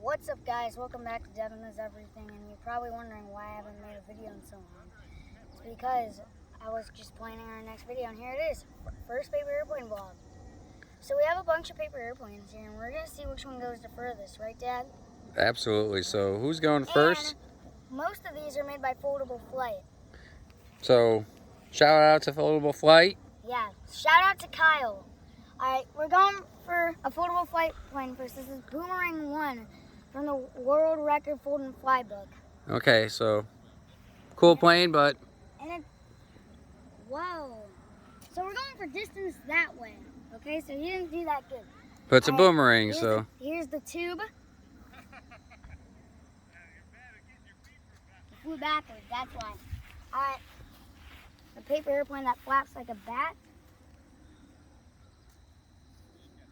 What's up, guys? Welcome back to Devin Knows Everything, and you're probably wondering why I haven't made a video in so long. It's because I was just planning our next video, and here it is, first paper airplane vlog. So we have a bunch of paper airplanes here, and we're going to see which one goes the furthest, right, Dad? Absolutely. So who's going first? And most of these are made by Foldable Flight. So shout out to Foldable Flight. Yeah, shout out to Kyle. Alright, we're going for a Foldable Flight plane first. This is Boomerang 1 from the World Record Fold and Fly book. Okay, so cool plane, but whoa. So we're going for distance that way. Okay, so you didn't do that good. but it's a boomerang, so here's the tube. It flew backwards, that's why. Alright. The paper airplane that flaps like a bat.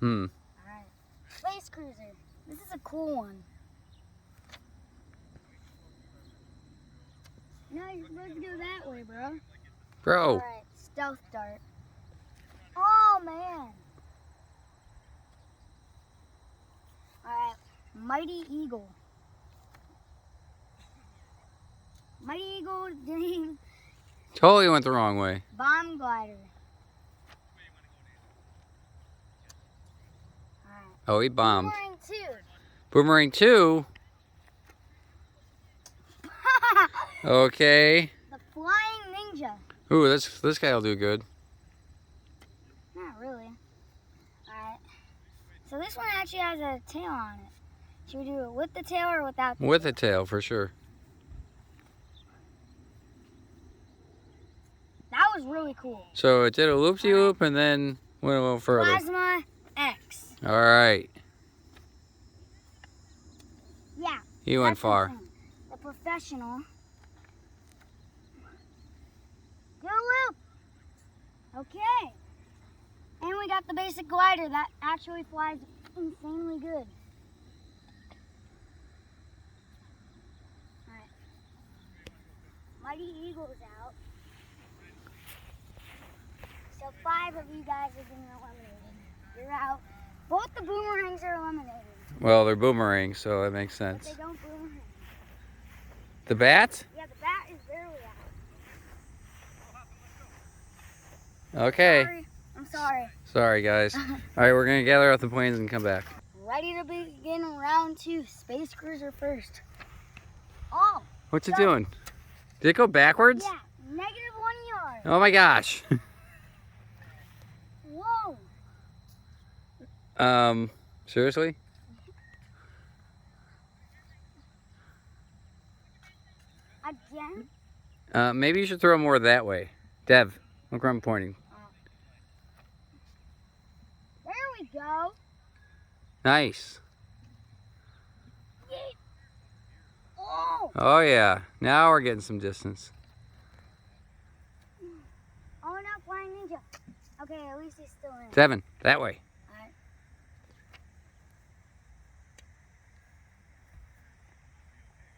Alright. Space Cruiser. This is a cool one. No, you're supposed to go that way, bro. bro. Alright, Stealth Dart. Oh, man. Alright, Mighty Eagle. Mighty Eagle Dream Totally went the wrong way. Bomb Glider. Alright. Oh, he bombed. Boomerang 2. Boomerang 2. Okay. The Flying Ninja. Ooh, this guy will do good. Not really. Alright. So this one actually has a tail on it. Should we do it with the tail or without the With tail? a tail, for sure. That was really cool. So it did a loop-de-loop and then went a little further. Plasma X. All right. Yeah. He went that's far. insane. The Professional. Go loop. Okay. And we got the basic glider that actually flies insanely good. Alright. Mighty Eagle's out. So 5 of you guys are being eliminated. You're out. Both the boomerangs are eliminated. Well, they're boomerangs, so that makes But sense. they don't boomerang. The bat? Yeah, the bat is barely out. Okay. Sorry. I'm sorry. Sorry, guys. All right, we're gonna gather up the planes and come back. Ready to begin round 2. Space Cruiser first. Oh. What's it doing? Did it go backwards? Yeah. -1 yard. Oh my gosh. Whoa. Seriously? Again? Maybe you should throw more that way. Dev, look where I'm pointing. There we go. Nice. Yeet. Oh. Oh yeah, now we're getting some distance. Oh, now Flying Ninja. Okay, at least he's still in. Devin, that way. Alright.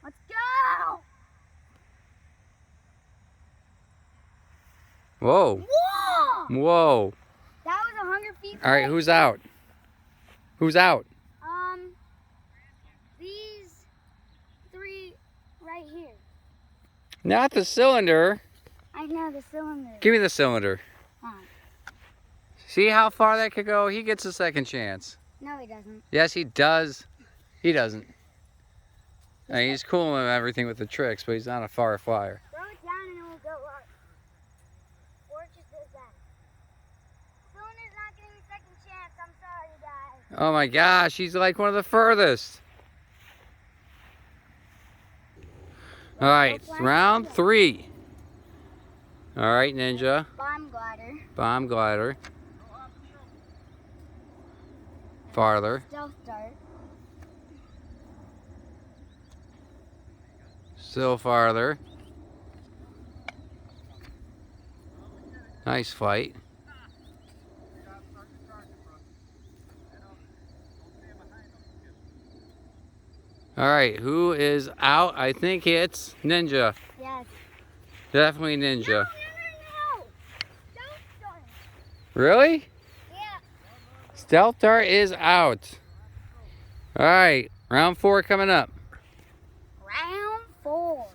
Let's go. Whoa. Whoa. Whoa. That was 100 feet. All right, who's out? Who's out? These 3 right here. Not the cylinder. I know the cylinder. Give me the cylinder. Hold on. See how far that could go? He gets a second chance. No, he doesn't. Yes, he does. He doesn't. I mean, he's cool and everything with the tricks, but he's not a far flyer. Throw it down and it will go up. Or it just does that. Cylinder's not getting a second chance. I'm sorry, guys. Oh my gosh, he's like one of the furthest. All right, round 3. All right, Ninja. Bomb Glider. Bomb glider. Farther. Stealth Dart. Still farther. Nice fight. All right, who is out? I think it's Ninja. Yes. Definitely Ninja. No. Stealth Dart. Really? Yeah. Stealth Dart is out. All right, Round 4 coming up. Round 4.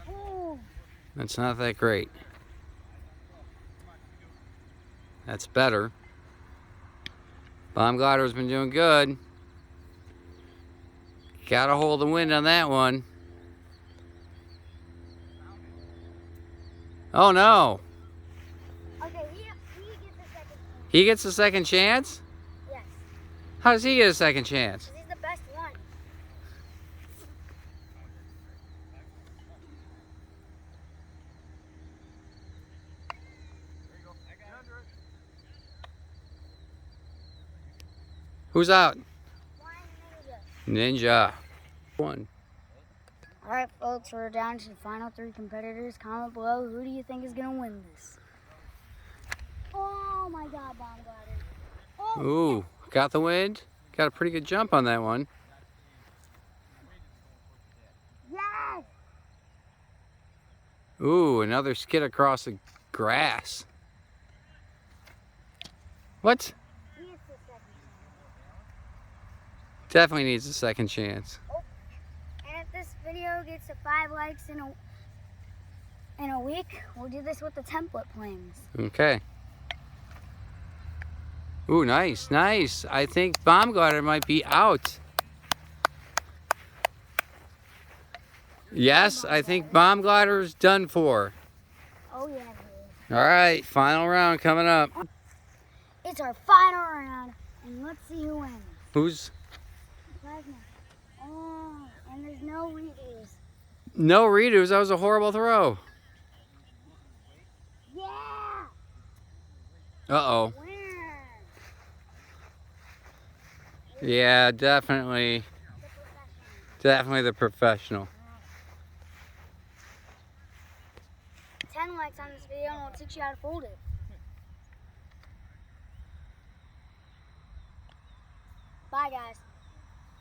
Ooh. That's not that great. That's better. Bomb glider's been doing good. Gotta hold the wind on that one. Oh no. Okay, he gets a second chance. He gets a second chance? Yes. How does he get a second chance? 'Cause he's the best one. Who's out? Flying Ninja. Ninja. One. Alright folks, we're down to the final 3 competitors. Comment below, who do you think is going to win this? Oh my god, bomb glider. Oh, Ooh, got the wind. Got a pretty good jump on that one. yes! Ooh, another skid across the grass. What? He gets the second chance. Definitely needs a second chance. And if this video gets to 5 likes in a week, we'll do this with the template planes. Okay. Ooh, nice, nice. I think bomb glider might be out. Yes, I think bomb glider is done for. Oh yeah, it is. All right, final round coming up. It's our final round, and let's see who wins. Who's? Plasma. Oh, and there's no redos. No redos. That was a horrible throw. Yeah! Uh-oh. Winner! Yeah, definitely. Definitely the professional. 10 likes on this video, and we'll teach you how to fold it. Bye, guys.